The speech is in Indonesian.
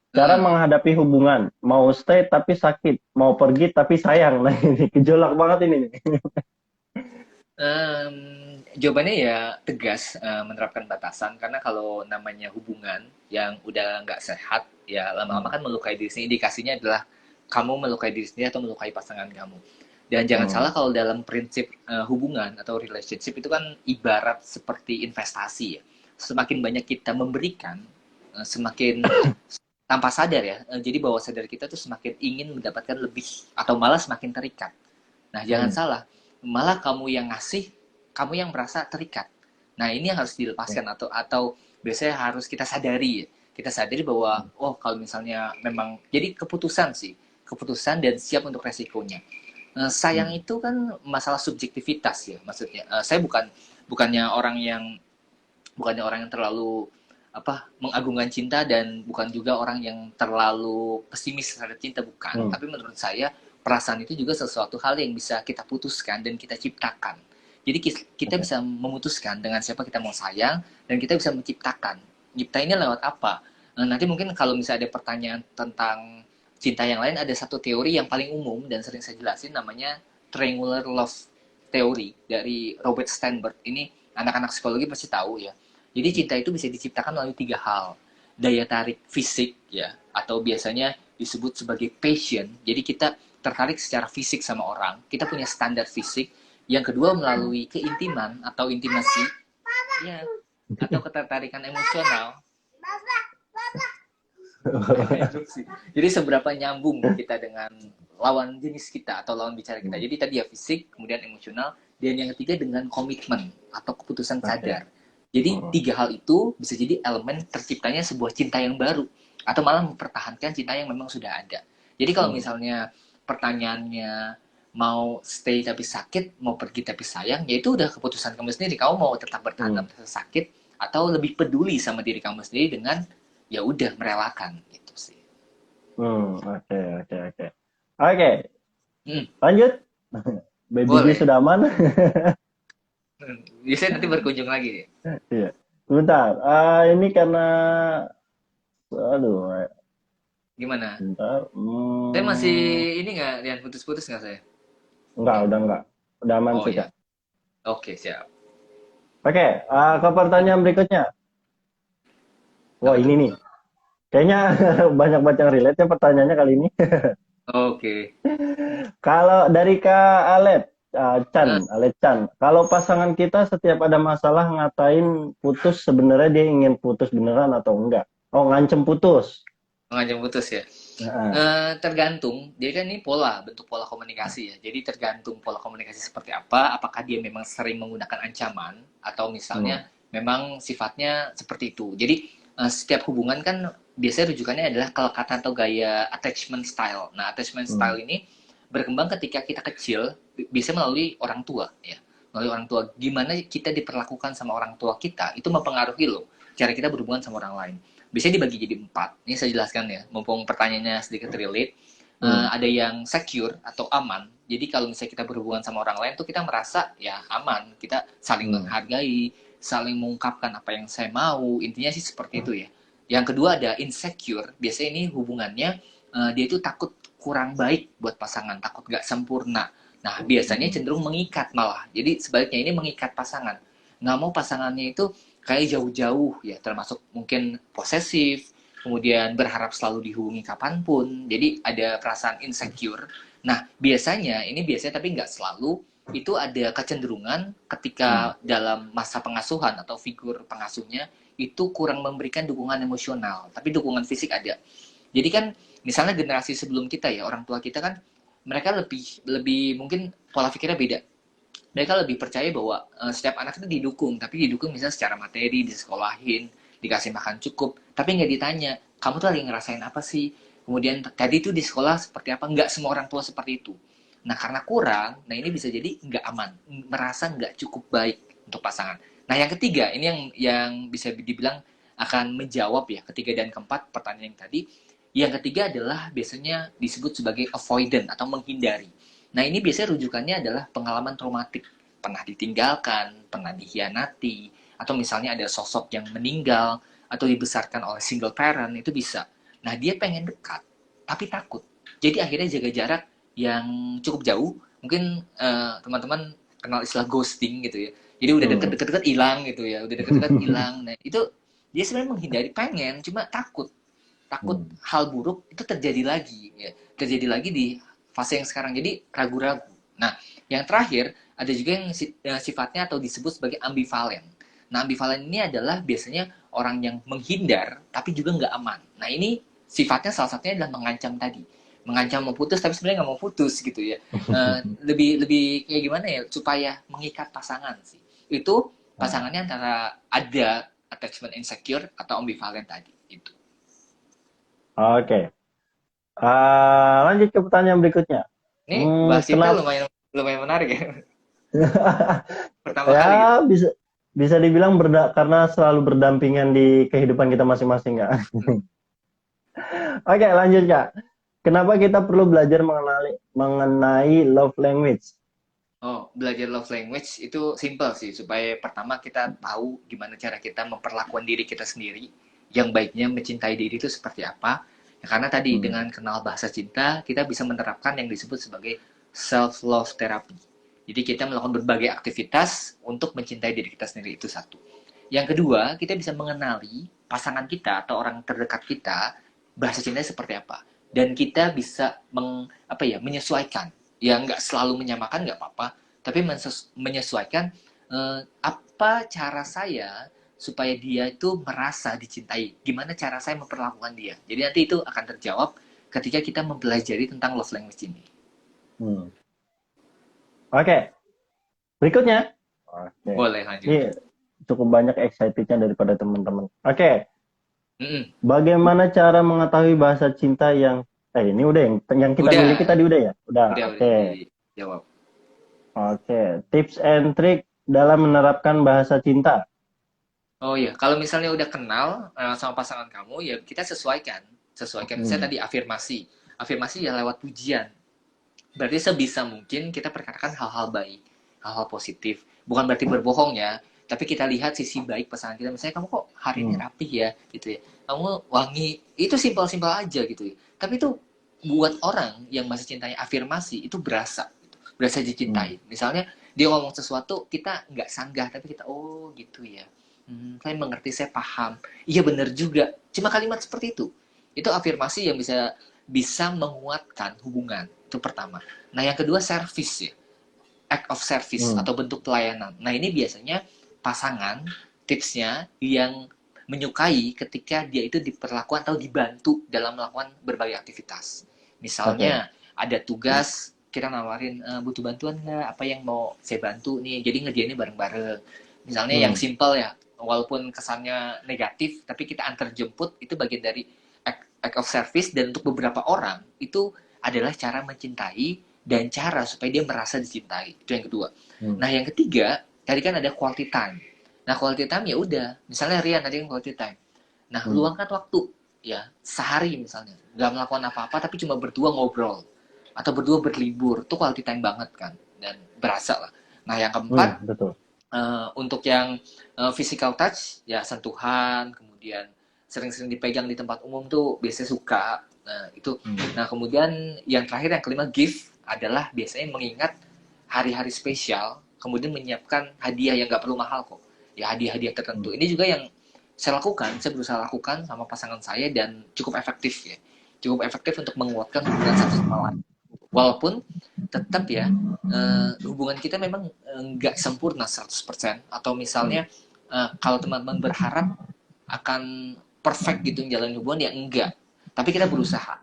Cara Hmm. menghadapi hubungan, mau stay tapi sakit, mau pergi tapi sayang. Nah ini gejolak banget ini nih. Jawabannya ya tegas, menerapkan batasan karena kalau namanya hubungan yang udah nggak sehat ya lama-lama Hmm. kan melukai diri sendiri. Indikasinya adalah kamu melukai diri sendiri atau melukai pasangan kamu. Dan jangan Hmm. salah kalau dalam prinsip hubungan atau relationship itu kan ibarat seperti investasi ya. Semakin banyak kita memberikan, semakin tanpa sadar ya. Jadi bawah sadar kita tuh semakin ingin mendapatkan lebih atau malah semakin terikat. Nah, jangan Hmm. salah, malah kamu yang ngasih, kamu yang merasa terikat. Nah, ini yang harus dilepaskan atau biasanya harus kita sadari ya. Kita sadari bahwa oh kalau misalnya memang jadi keputusan sih, keputusan dan siap untuk resikonya. Sayang Hmm. itu kan masalah subjektivitas ya, maksudnya. Saya bukannya orang yang terlalu mengagungkan cinta dan bukan juga orang yang terlalu pesimis terhadap cinta, bukan, Hmm. tapi menurut saya perasaan itu juga sesuatu hal yang bisa kita putuskan dan kita ciptakan. Jadi kita Oke. bisa memutuskan dengan siapa kita mau sayang dan kita bisa menciptakan. Nyiptainnya lewat apa? Nanti mungkin kalau misalnya ada pertanyaan tentang cinta yang lain, ada satu teori yang paling umum dan sering saya jelasin, namanya triangular love theory dari Robert Sternberg. Ini anak-anak psikologi pasti tahu ya. Jadi cinta itu bisa diciptakan melalui tiga hal. Daya tarik fisik ya, atau biasanya disebut sebagai passion. Jadi kita tertarik secara fisik sama orang, kita punya standar fisik. Yang kedua melalui keintiman atau intimasi ya, atau ketertarikan emosional. Jadi seberapa nyambung kita dengan lawan jenis kita atau lawan bicara kita. Hmm. Jadi tadi ya fisik, kemudian emosional, dan yang ketiga dengan komitmen atau keputusan Oke. sadar. Jadi Hmm. tiga hal itu bisa jadi elemen terciptanya sebuah cinta yang baru atau malah mempertahankan cinta yang memang sudah ada. Jadi kalau Hmm. misalnya pertanyaannya mau stay tapi sakit, mau pergi tapi sayang, ya itu udah keputusan kamu sendiri. Kamu mau tetap bertahan Hmm. dalam rasa sakit atau lebih peduli sama diri kamu sendiri dengan ya udah merelakan gitu sih. Hmm. Oke, oke, oke. Oke, Hmm, lanjut. Baby G boleh. sudah aman? Biasanya nanti berkunjung lagi. Iya. Sebentar. Ini karena, aduh, Gimana? sebentar. Saya masih ini nggak, lihat putus-putus nggak saya? Enggak, udah enggak. Udah aman Oh sih, ya, Kak. oke siap. Oke, ke pertanyaan berikutnya. Wah, Apa ini tuh? nih. Kayaknya banyak baca relate ya pertanyaannya kali ini. Oke. Kalau dari Kak Alet, Nah, Alet Chan, kalau pasangan kita setiap ada masalah ngatain putus, sebenarnya dia ingin putus beneran atau enggak? Oh, ngancem putus. mengancam putus ya. Nah, Tergantung. Jadi kan ini pola, bentuk pola komunikasi ya. Jadi tergantung pola komunikasi seperti apa. Apakah dia memang sering menggunakan ancaman atau hmm, misalnya memang sifatnya seperti itu. Jadi setiap hubungan kan biasanya rujukannya adalah kelekatan atau gaya attachment style. Nah, attachment hmm, style ini berkembang ketika kita kecil, biasanya melalui orang tua ya. Melalui orang tua. Gimana kita diperlakukan sama orang tua kita itu mempengaruhi loh cara kita berhubungan sama orang lain. Bisa dibagi jadi empat. Ini saya jelaskan ya, mumpung pertanyaannya sedikit relate. hmm, Ada yang secure atau aman. Jadi kalau misalnya kita berhubungan sama orang lain tuh kita merasa ya aman, kita saling hmm, menghargai, saling mengungkapkan apa yang saya mau. Intinya sih seperti itu ya. Yang kedua ada insecure. Biasanya ini hubungannya dia itu takut kurang baik buat pasangan, takut gak sempurna. Nah, biasanya hmm, cenderung mengikat malah. Jadi sebaliknya ini mengikat pasangan. Nggak mau pasangannya itu kayak jauh-jauh ya, termasuk mungkin posesif, kemudian berharap selalu dihubungi kapanpun, jadi ada perasaan insecure. Nah, biasanya tapi nggak selalu, itu ada kecenderungan hmm, ketika dalam masa pengasuhan atau figur pengasuhnya itu kurang memberikan dukungan emosional, tapi dukungan fisik ada. Jadi kan misalnya generasi sebelum kita ya, orang tua kita kan mereka lebih lebih mungkin pola pikirnya beda, mereka lebih percaya bahwa setiap anak itu didukung, tapi didukung misalnya secara materi, disekolahin, dikasih makan cukup, tapi nggak ditanya, kamu tuh lagi ngerasain apa sih? Kemudian tadi tuh di sekolah seperti apa? Nggak semua orang tua seperti itu. Nah karena kurang, nah ini bisa jadi nggak aman, merasa nggak cukup baik untuk pasangan. Nah yang ketiga, ini yang bisa dibilang akan menjawab ya, ketiga dan keempat pertanyaan yang tadi. Yang ketiga adalah biasanya disebut sebagai avoidant atau menghindari. Nah, ini biasanya rujukannya adalah pengalaman traumatik. Pernah ditinggalkan, pernah dikhianati, atau misalnya ada sosok yang meninggal, atau dibesarkan oleh single parent, itu bisa. Nah, dia pengen dekat, tapi takut. Jadi akhirnya jaga jarak yang cukup jauh. Mungkin teman-teman kenal istilah ghosting gitu ya. Jadi udah Hmm. deket-deket hilang gitu ya, udah deket-deket hilang. Nah, itu dia sebenarnya menghindari, pengen, cuma takut. Takut Hmm. hal buruk itu terjadi lagi ya. Terjadi lagi di fase yang sekarang. Jadi ragu-ragu. Nah, yang terakhir ada juga yang sifatnya atau disebut sebagai ambivalen. Nah, ambivalen ini adalah biasanya orang yang menghindar tapi juga nggak aman. Nah, ini sifatnya salah satunya adalah mengancam tadi. Mengancam mau putus tapi sebenarnya nggak mau putus gitu ya. Lebih lebih kayak gimana ya, supaya mengikat pasangan sih. Itu Nah, pasangannya antara ada attachment insecure atau ambivalen tadi itu. oke. Lanjut ke pertanyaan berikutnya. Ini bahas cinta Kenapa? lumayan lumayan menarik ya. Pertama kali gitu. Ya, bisa bisa dibilang karena selalu berdampingan di kehidupan kita masing-masing, Kak. Oke, lanjut, Kak. Kenapa kita perlu belajar mengenai love language? Oh, belajar love language itu simple sih, supaya pertama kita tahu gimana cara kita memperlakukan diri kita sendiri, yang baiknya mencintai diri itu seperti apa. Ya, karena tadi Hmm. dengan kenal bahasa cinta, kita bisa menerapkan yang disebut sebagai self love therapy. Jadi kita melakukan berbagai aktivitas untuk mencintai diri kita sendiri, itu satu. Yang kedua, kita bisa mengenali pasangan kita atau orang terdekat kita bahasa cintanya seperti apa, dan kita bisa menyesuaikan. Ya nggak selalu menyamakan, nggak apa-apa, tapi menyesuaikan apa cara saya supaya dia itu merasa dicintai, gimana cara saya memperlakukan dia. Jadi nanti itu akan terjawab ketika kita mempelajari tentang love language ini. Hmm. Oke, berikutnya. Oke. Boleh lanjut. Ini cukup banyak excitednya daripada teman-teman. Oke, Mm-mm. bagaimana cara mengetahui bahasa cinta yang ini udah yang kita miliki Udah, tadi udah ya? Udah. udah Oke. dijawab. Oke, tips and trick dalam menerapkan bahasa cinta. Oh iya, kalau misalnya udah kenal sama pasangan kamu, ya kita sesuaikan. Sesuaikan, misalnya Hmm. tadi afirmasi. Afirmasi ya lewat pujian. Berarti sebisa mungkin kita perkatakan hal-hal baik, hal-hal positif. Bukan berarti berbohong ya, tapi kita lihat sisi baik pasangan kita. Misalnya kamu kok hari ini Hmm. rapih ya, gitu ya. Kamu wangi, itu simpel-simpel aja gitu ya. Tapi itu buat orang yang masih cintanya afirmasi, itu berasa. Gitu. Berasa Hmm. dicintai. Misalnya dia ngomong sesuatu, kita nggak sanggah, tapi kita, oh gitu ya. Saya mengerti, saya paham. Iya benar juga. Cuma kalimat seperti itu. Itu afirmasi yang bisa bisa menguatkan hubungan. Itu pertama. Nah, yang kedua service ya. Act of service Hmm. atau bentuk pelayanan. Nah, ini biasanya pasangan tipsnya yang menyukai ketika dia itu diperlakukan atau dibantu dalam melakukan berbagai aktivitas. Oke. Misalnya ada tugas, kita nawarin butuh bantuan nggak, apa yang mau saya bantu nih, jadi ngerjainnya bareng-bareng. Misalnya yang Hmm. simple ya, walaupun kesannya negatif, tapi kita antar jemput, itu bagian dari act of service, dan untuk beberapa orang itu adalah cara mencintai dan cara supaya dia merasa dicintai. Itu yang kedua. Hmm. Nah, yang ketiga, tadi kan ada quality time. Nah, quality time ya udah, misalnya Rian tadi kan quality time. Nah, Hmm. luangkan waktu ya, sehari misalnya, nggak melakukan apa-apa tapi cuma berdua ngobrol atau berdua berlibur, itu quality time banget kan, dan berasa lah. Nah, yang Hmm. keempat, Betul. untuk yang physical touch ya, sentuhan, kemudian sering-sering dipegang di tempat umum tuh biasanya suka. Nah itu. Hmm. Nah kemudian yang terakhir, yang kelima, gift adalah biasanya mengingat hari-hari spesial, kemudian menyiapkan hadiah yang nggak perlu mahal kok, ya hadiah-hadiah Hmm. tertentu. Ini juga yang saya lakukan, saya berusaha lakukan sama pasangan saya, dan cukup efektif ya, cukup efektif untuk menguatkan hubungan satu sama lain. Walaupun tetap ya, hubungan kita memang nggak sempurna 100%, atau Hmm. misalnya kalau teman-teman berharap akan perfect gitu jalan hubungan, ya enggak. Tapi kita berusaha.